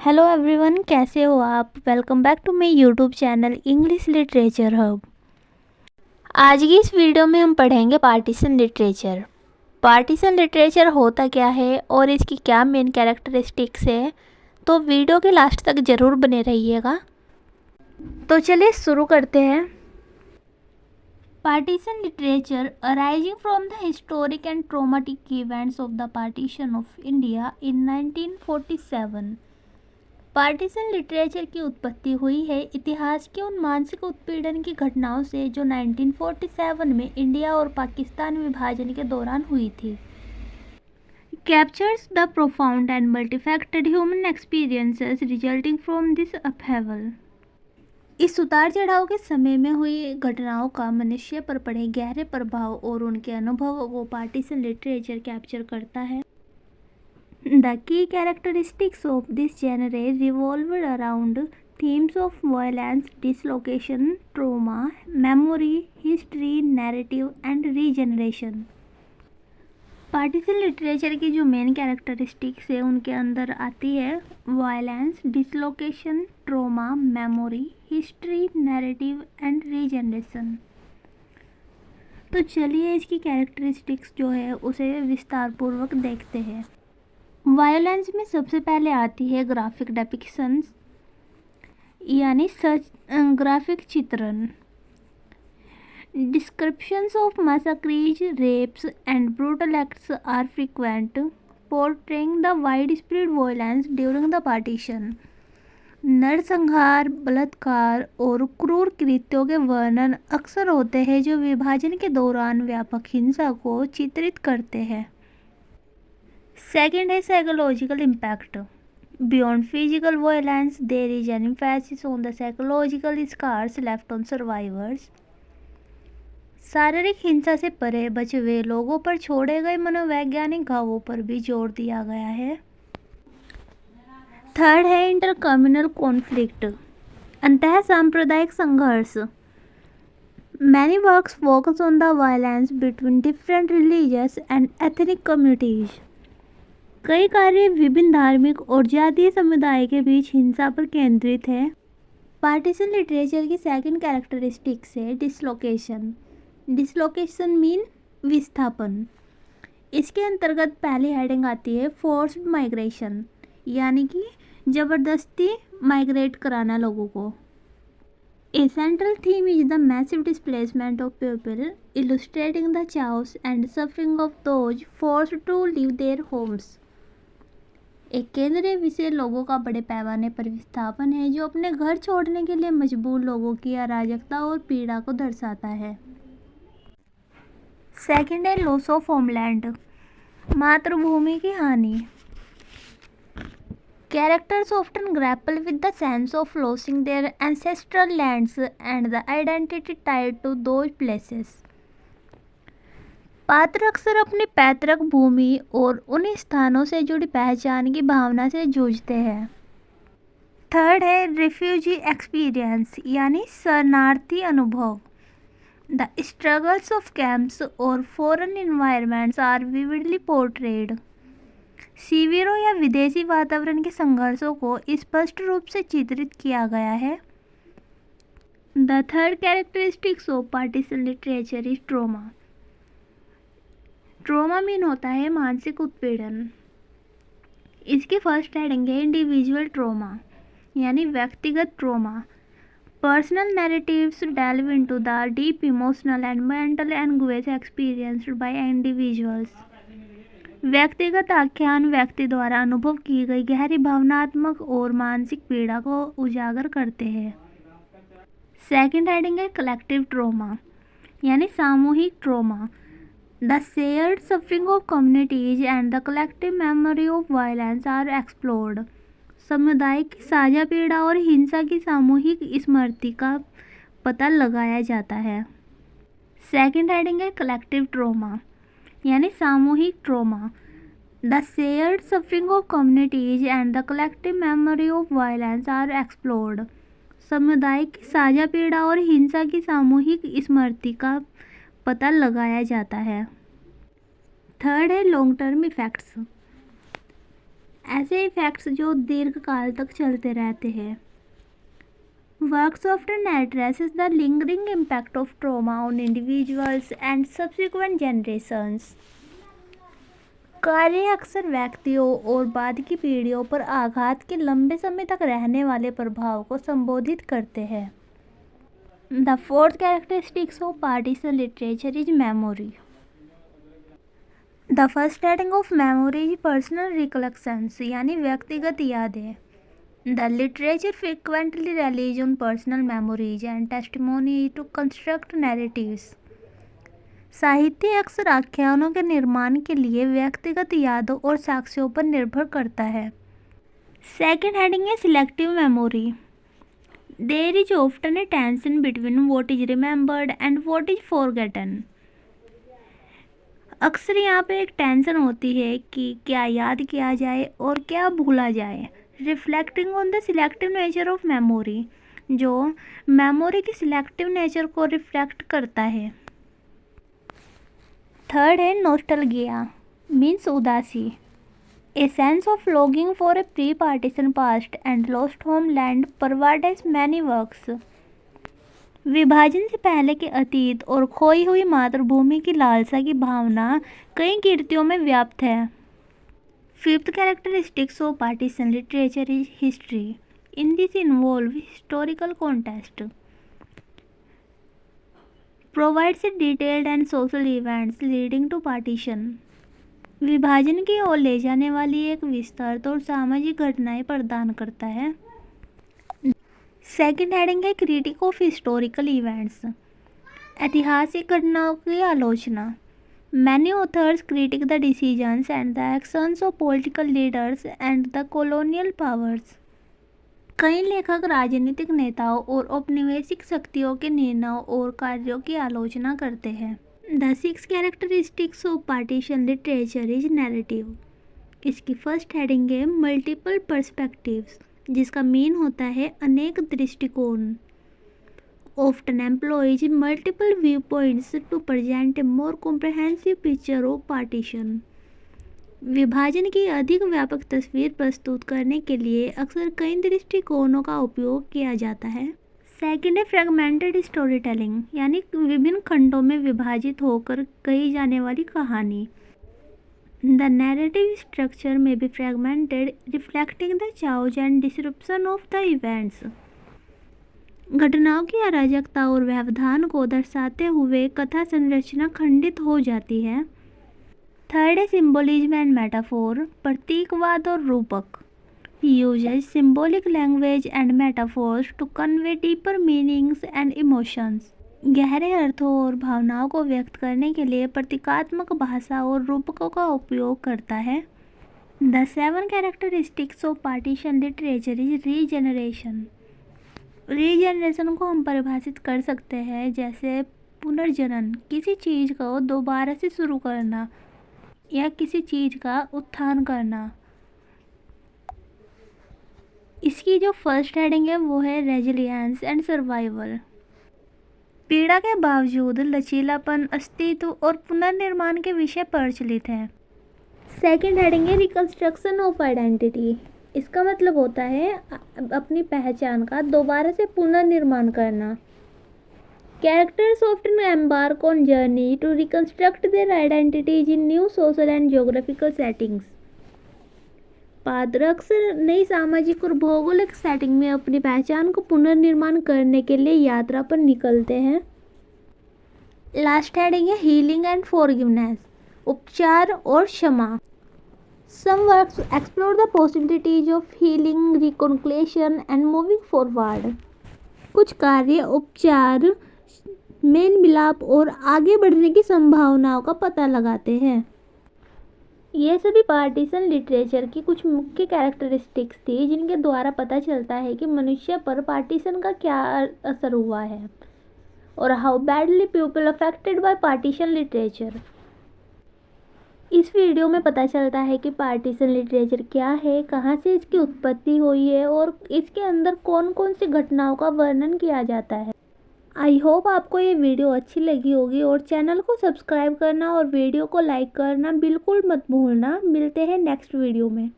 Hello everyone, कैसे हो आप। Welcome back to my YouTube channel English literature hub. आज की इस वीडियो में हम पढ़ेंगे पार्टीशन लिटरेचर। पार्टीशन लिटरेचर होता क्या है और इसकी क्या मेन कैरेक्टरिस्टिक्स है, तो वीडियो के लास्ट तक ज़रूर बने रहिएगा। तो चलिए शुरू करते हैं। Partition literature arising from the historic and traumatic events of the partition of India in 1947। Partition literature की उत्पत्ति हुई है इतिहास के उन मानसिक उत्पीड़न की घटनाओं से जो 1947 में इंडिया और पाकिस्तान विभाजन के दौरान हुई थी। Captures the profound and multifaceted human experiences resulting from this upheaval. इस उतार चढ़ाव के समय में हुई घटनाओं का मनुष्य पर पड़े गहरे प्रभाव और उनके अनुभवों को पार्टीशन लिटरेचर कैप्चर करता है। The key characteristics of this genre revolved around themes of violence, dislocation, trauma, memory, history, narrative and regeneration। Partition literature की जो मेन कैरेक्टरिस्टिक्स है उनके अंदर आती है violence, dislocation, trauma, memory, history, narrative and regeneration. तो चलिए इसकी कैरेक्टरिस्टिक्स जो है उसे विस्तार पूर्वक देखते हैं। वायलेंस में सबसे पहले आती है ग्राफिक डेपिक्शंस, यानी ग्राफिक चित्रण। Descriptions of massacres, rapes and brutal acts are frequent, portraying the wide spread violence during the partition. नरसंहार, बलात्कार और क्रूर कृत्यों के वर्णन अक्सर होते हैं जो विभाजन के दौरान व्यापक हिंसा को चित्रित करते हैं। सेकेंड है psychological impact. Beyond physical violence there is an emphasis on the psychological scars left on survivors. शारीरिक हिंसा से परे बचे हुए लोगों पर छोड़े गए मनोवैज्ञानिक घावों पर भी जोर दिया गया है। थर्ड है इंटर कम्युनल कॉन्फ्लिक्ट, अंतः सांप्रदायिक संघर्ष। Many works focus on the violence between different religious and ethnic communities. कई कार्य विभिन्न धार्मिक और जातीय समुदाय के बीच हिंसा पर केंद्रित है। पार्टीशन लिटरेचर की सेकंड कैरेक्टरिस्टिक्स है डिसलोकेशन। डिसलोकेशन मीन विस्थापन। इसके अंतर्गत पहली हेडिंग आती है फोर्स्ड माइग्रेशन, यानी कि ज़बरदस्ती माइग्रेट कराना लोगों को। A central theme is the massive displacement of people, illustrating the chaos and suffering of those forced to leave their homes. एक केंद्रीय विषय लोगों का बड़े पैमाने पर विस्थापन है जो अपने घर छोड़ने के लिए मजबूर लोगों की अराजकता और पीड़ा को दर्शाता है। सेकंड है लॉस ऑफ होमलैंड, मातृभूमि की हानि। Characters often grapple with the sense of losing their ancestral lands and the identity tied to those places. पात्र अक्सर अपनी पैतृक भूमि और उन स्थानों से जुड़ी पहचान की भावना से जूझते हैं। थर्ड है रिफ्यूजी एक्सपीरियंस, यानी शरणार्थी अनुभव। द स्ट्रगल्स ऑफ कैंप्स और foreign environments are vividly portrayed. शिविरों या विदेशी वातावरण के संघर्षों को स्पष्ट रूप से चित्रित किया गया है। The third characteristics of partition literature is trauma. Trauma mean होता है मानसिक उत्पीड़न। इसकी फर्स्ट हेडिंग है इंडिविजुअल ट्रॉमा, यानी व्यक्तिगत trauma. Personal narratives delve into the deep emotional and mental anguish experienced bye individuals. व्यक्तिगत आख्यान व्यक्ति द्वारा अनुभव की गई गहरी भावनात्मक और मानसिक पीड़ा को उजागर करते हैं। सेकेंड हेडिंग है कलेक्टिव ट्रॉमा, यानी सामूहिक trauma. The shared suffering of communities and the collective memory of violence are explored। समुदाय की साझा पीड़ा और हिंसा की सामूहिक स्मृति का पता लगाया जाता है। सेकेंड हेडिंग है कलेक्टिव ट्रॉमा, यानी सामूहिक trauma. The shared suffering of communities and the collective memory of violence are explored. समुदाय की साझा पीड़ा और हिंसा की सामूहिक स्मृति का पता लगाया जाता है। थर्ड है लॉन्ग टर्म इफेक्ट्स। ऐसे इफेक्ट्स जो दीर्घकाल तक चलते रहते हैं। Works often addresses the lingering impact of trauma on individuals and subsequent generations. कार्य अक्सर व्यक्तियों और बाद की पीढ़ियों पर आघात के लंबे समय तक रहने वाले प्रभाव को संबोधित करते हैं। The fourth characteristics of partisan literature is memory. The first heading of memory is personal recollections, यानी व्यक्तिगत यादें। The literature frequently relies on personal memories and testimony to construct narratives. साहित्य अक्सर आख्यानों के निर्माण के लिए व्यक्तिगत यादों और साक्ष्यों पर निर्भर करता है। सेकेंड हेडिंग है selective memory. There is often a tension between what is remembered and what is forgotten. अक्सर यहाँ पे एक टेंशन होती है कि क्या याद किया जाए और क्या भूला जाए। Reflecting on the selective nature of memory, जो मेमोरी की सिलेक्टिव नेचर को रिफ्लेक्ट करता है। थर्ड है नॉस्टैल्जिया, मीन्स उदासी। A sense of longing for a pre partition past and lost homeland pervades many works. विभाजन से पहले के अतीत और खोई हुई मातृभूमि की लालसा की भावना कई कृतियों में व्याप्त है। Fifth characteristics of partisan literature is history. In this involve historical context. Provides a detailed and social events leading to partition. विभाजन की ओर ले जाने वाली एक विस्तृत और सामाजिक घटनाएं प्रदान करता है। सेकेंड हेडिंग है क्रिटिक ऑफ हिस्टोरिकल इवेंट्स, ऐतिहासिक घटनाओं की आलोचना। Many authors critique the decisions and the actions of political leaders and the colonial powers. कई लेखक राजनीतिक नेताओं और औपनिवेशिक शक्तियों के निर्णयों और कार्यों की आलोचना करते हैं। The six characteristics of partisan literature is narrative. इसकी फर्स्ट हेडिंग है मल्टीपल पर्सपेक्टिव्स, जिसका मीन होता है अनेक दृष्टिकोण। Often employs multiple viewpoints to present a more comprehensive picture of partition. विभाजन की अधिक व्यापक तस्वीर प्रस्तुत करने के लिए अक्सर कई दृष्टिकोणों का उपयोग किया जाता है। सेकेंड है फ्रेगमेंटेड स्टोरी टेलिंग, यानी विभिन्न खंडों में विभाजित होकर कही जाने वाली कहानी। The narrative structure may be fragmented, reflecting the chaos and disruption of the events. घटनाओं की अराजकता और व्यवधान को दर्शाते हुए कथा संरचना खंडित हो जाती है। थर्ड है सिंबोलिज्म एंड मेटाफोर, प्रतीकवाद और रूपक। Uses symbolic language and metaphors to convey deeper meanings and emotions. गहरे अर्थों और भावनाओं को व्यक्त करने के लिए प्रतीकात्मक भाषा और रूपकों का उपयोग करता है। The seven characteristics of partition literature is regeneration. Regeneration को हम परिभाषित कर सकते हैं जैसे पुनर्जनन, किसी चीज़ को दोबारा से शुरू करना या किसी चीज़ का उत्थान करना। इसकी जो फर्स्ट हेडिंग है वो है रेजिलियंस एंड सर्वाइवल। पीड़ा के बावजूद लचीलापन, अस्तित्व और पुनर्निर्माण के विषय प्रचलित हैं। सेकेंड हेडिंग है रिकंस्ट्रक्शन ऑफ आइडेंटिटी। इसका मतलब होता है अपनी पहचान का दोबारा से पुनर्निर्माण करना। Characters often embark on journey to reconstruct their identities in new social and geographical settings. पात्र अक्सर नई सामाजिक और भौगोलिक सेटिंग में अपनी पहचान को पुनर्निर्माण करने के लिए यात्रा पर निकलते हैं। लास्ट हेडिंग है हीलिंग एंड फॉरगिवनेस, उपचार और क्षमा। Some works explore the possibilities of healing, reconciliation and moving forward. कुछ कार्य उपचार, मेल मिलाप और आगे बढ़ने की संभावनाओं का पता लगाते हैं। ये सभी पार्टीशन लिटरेचर की कुछ मुख्य कैरेक्टरिस्टिक्स थी जिनके द्वारा पता चलता है कि मनुष्य पर पार्टीशन का क्या असर हुआ है और how badly people affected by partition literature. इस वीडियो में पता चलता है कि पार्टीशन लिटरेचर क्या है, कहाँ से इसकी उत्पत्ति हुई है और इसके अंदर कौन कौन सी घटनाओं का वर्णन किया जाता है। आई होप आपको ये वीडियो अच्छी लगी होगी और चैनल को सब्सक्राइब करना और वीडियो को लाइक करना बिल्कुल मत भूलना। मिलते हैं नेक्स्ट वीडियो में।